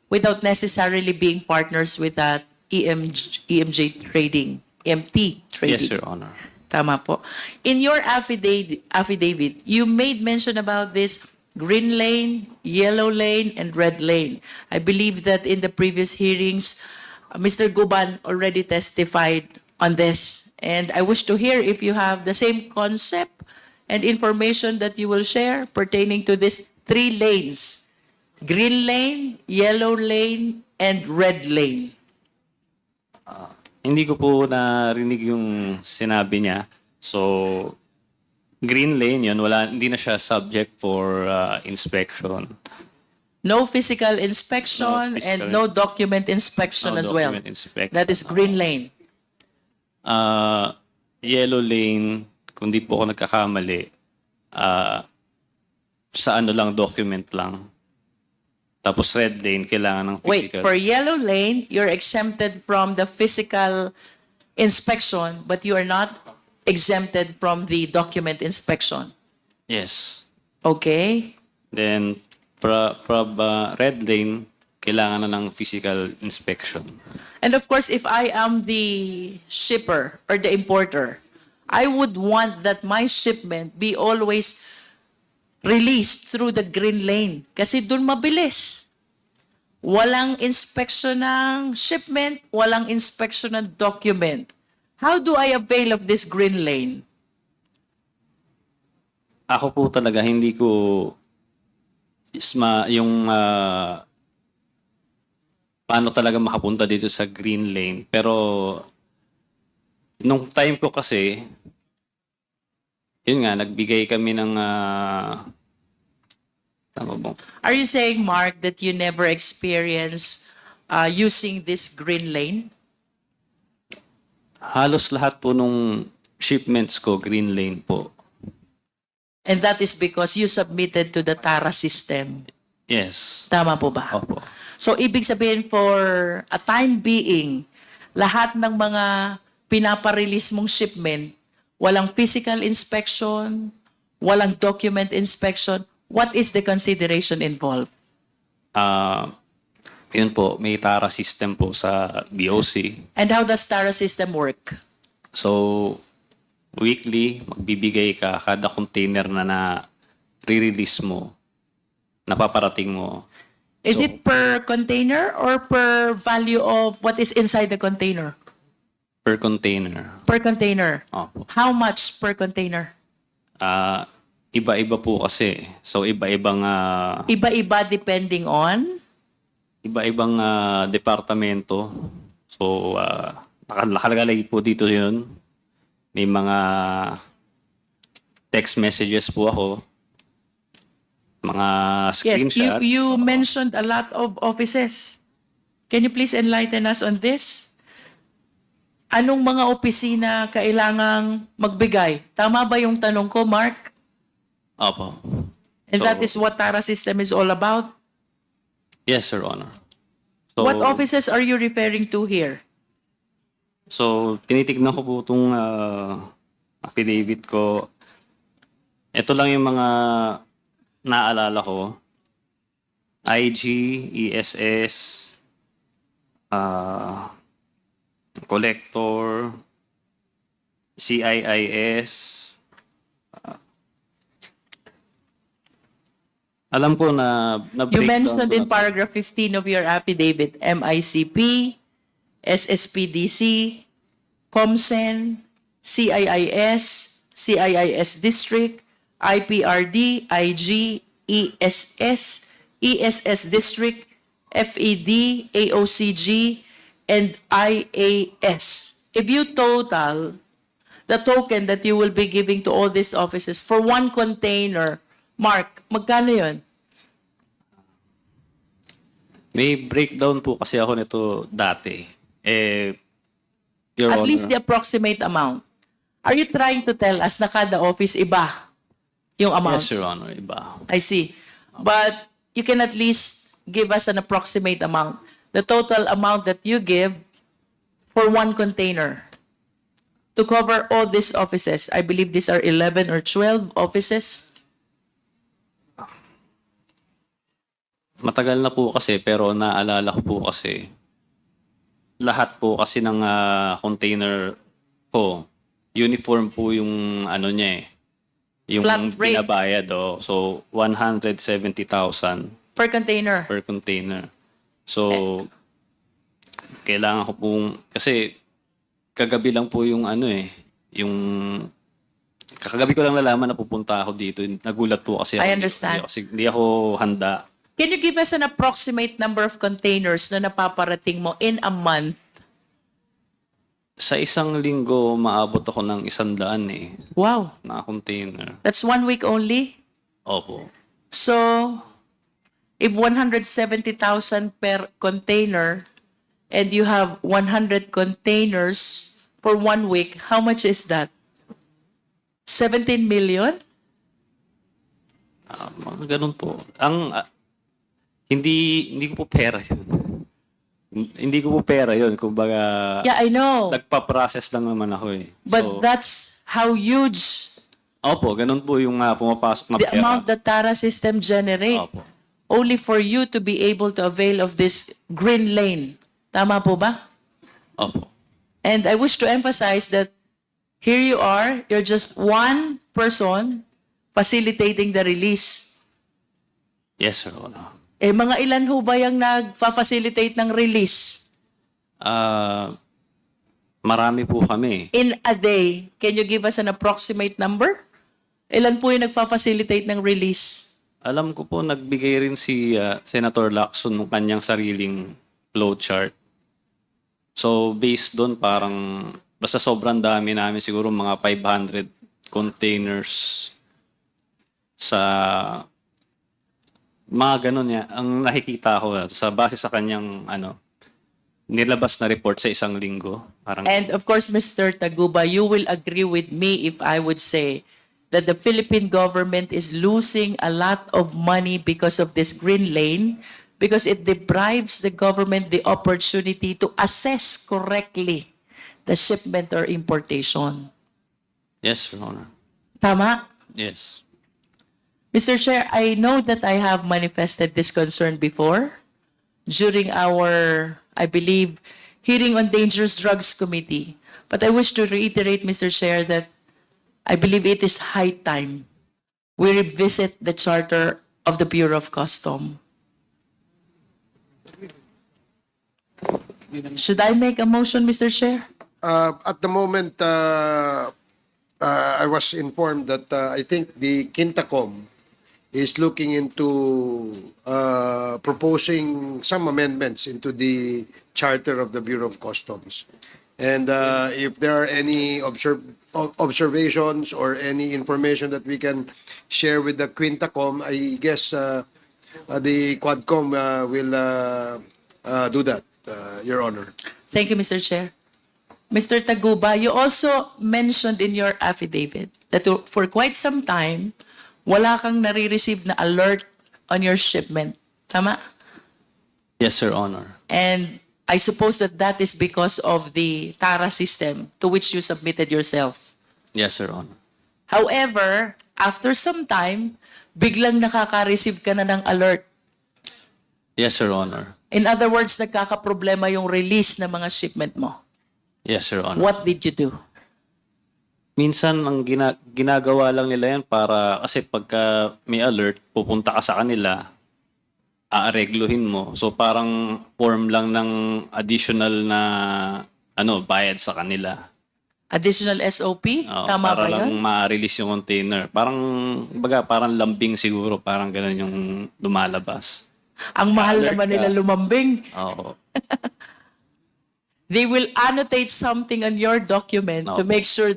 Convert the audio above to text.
without necessarily being partners with that EMJ Trading, EMT Trading. Yes, Your Honor. Tama po. In your affidavit, you made mention about this green lane, yellow lane, and red lane. I believe that in the previous hearings, Mr. Guban already testified on this. And I wish to hear if you have the same concept and information that you will share pertaining to these 3 lanes: green lane, yellow lane, and red lane. Hindi ko po narinig yung sinabi niya. So, green lane yun, hindi na siya subject for inspection. No physical inspection No and physical- no document inspection No as well. document inspection. That is green lane. Yellow lane, kung di po ako nagkakamali, sa ano lang, document lang. Tapos red lane, kailangan ng Wait, physical. for yellow lane, you're exempted from the physical inspection, but you are not exempted from the document inspection. Yes. Okay? Then, red lane, kailangan na ng physical inspection. And of course, if I am the shipper or the importer, I would want that my shipment be always released through the green lane. Kasi dun mabilis. Walang inspection ng shipment, walang inspection ng document. How do I avail of this green lane? Ako po talaga, hindi ko yung paano talaga makapunta dito sa green lane. Pero, nung time ko kasi, yun nga, nagbigay kami ng tama ba? Are you saying, Mark, that you never experienced using this green lane? Halos lahat po nung shipments ko, green lane po. And that is because you submitted to the TARA system. Yes. Tama po ba? Opo. So, ibig sabihin for a time being, lahat ng mga pinaparelease mong shipment, walang physical inspection, walang document inspection, what is the consideration involved? Yun po, may TARA system po sa BOC. And how does TARA system work? So, weekly, magbibigay ka kada container na re-release mo, napaparating mo. Is So, it per container or per value of what is inside the container? per container? Per container. Opo. How much per container? Iba-iba po kasi. So, iba-ibang Iba-iba depending on? iba-ibang departamento. So, nakalagay po dito yun. May mga text messages po ako. Mga Yes, screenshots. you mentioned a lot of offices. Can you please enlighten us on this? Anong mga opisina kailangang magbigay? Tama ba yung tanong ko, Mark? Opo. And So- that is what TARA system is all about? Yes, Your Honor. So, What offices are you referring to here? So, tinitignan ko po itong affidavit ko. Ito lang yung mga naalala ko. IG, ESS, Collector, CIIS. Alam ko na You breakdown mentioned ko in na to. paragraph 15 of your affidavit, MICP, SSPDC, COMSEN, CIIS, CIIS District, IPRD, IG, ESS, ESS District, FED, AOCG, and IAS. If you total the token that you will be giving to all these offices for one container, Mark, magkano yun? May breakdown po kasi ako nito dati. Your At Honor, least the approximate amount. Are you trying to tell us na kada office iba yung amount? Yes, Your Honor, iba. I see. But you can at least give us an approximate amount. The total amount that you give for one container to cover all these offices. I believe these are 11 or 12 offices. Matagal na po kasi, pero naalala ko po kasi, lahat po kasi ng container ko, uniform po yung ano niya eh. Yung Flat rate. binabayad. Oh. So, 170,000 Per container. per container. So, kailangan ko pong, kasi kagabi lang po yung ano eh, yung, kagabi ko lang nalaman na pupunta ako dito. Nagulat po kasi ako. I understand. Hindi ako handa. Can you give us an approximate number of containers na napaparating mo in a month? Sa isang linggo, maabot ako ng 100 eh, Wow. na container. That's 1 week only? Opo. So, if 170,000 per container and you have 100 containers for 1 week, how much is that? 17 million? Mga ganun po. Hindi ko po pera yun. Hindi ko po pera yun. Kumbaga, Yeah, I know. nagpa-process lang naman ako eh. But that's how huge Opo, ganun po yung pumapasok na the pera. amount that Tara system generate. Opo. Only for you to be able to avail of this green lane. Tama po ba? Opo. And I wish to emphasize that here you are, you're just one person facilitating the release. Yes, Sir Honor. Eh, mga ilan ho ba yung nagfa-facilitate ng release? Marami po kami. In a day, can you give us an approximate number? Ilan po yung nagfa-facilitate ng release? Alam ko po, nagbigay rin si Senator Lacson ng kanyang sariling flowchart. So, based doon, parang, basta sobrang dami namin, siguro mga 500 containers sa mga ganun niya. Ang nakikita ko, sa base sa kanyang, nilabas na report sa isang linggo. Parang, And of course, Mr. Taguba, you will agree with me if I would say that the Philippine government is losing a lot of money because of this green lane, because it deprives the government the opportunity to assess correctly the shipment or importation. yes, Your Honor. Tama? Yes. Mr. Chair, I know that I have manifested this concern before during our, I believe, hearing on Dangerous Drugs Committee. But I wish to reiterate, Mr. Chair, that I believe it is high time we revisit the charter of the Bureau of Custom. Should I make a motion, Mr. Chair? At the moment, I was informed that I think the Quintacom is looking into proposing some amendments into the charter of the Bureau of Customs. And if there are any observations or any information that we can share with the Quintacom, I guess the Quadcom will do that, Your Honor. Thank you, Mr. Chair. Mr. Taguba, you also mentioned in your affidavit that for quite some time, wala kang nare-receive na alert on your shipment. Tama? Yes, Your Honor. And I suppose that that is because of the TARA system to which you submitted yourself. Yes, Your Honor. However, after some time, biglang nakaka-receive ka na ng alert. Yes, Your Honor. In other words, nagkakaproblema yung release ng mga shipment mo. Yes, Your Honor. What did you do? Minsan, ang ginagawa lang nila yan para, kasi pagka may alert, pupunta ka sa kanila, aaregluhin mo. So parang form lang ng additional na bayad sa kanila. Additional SOP? Oo, Tama para ba lang yun? ma-release yung container. Parang lambing siguro, parang ganun yung lumalabas. Ang mahal alert naman ka. nila lumambing. Oo. They will annotate something on your document to Opo. make sure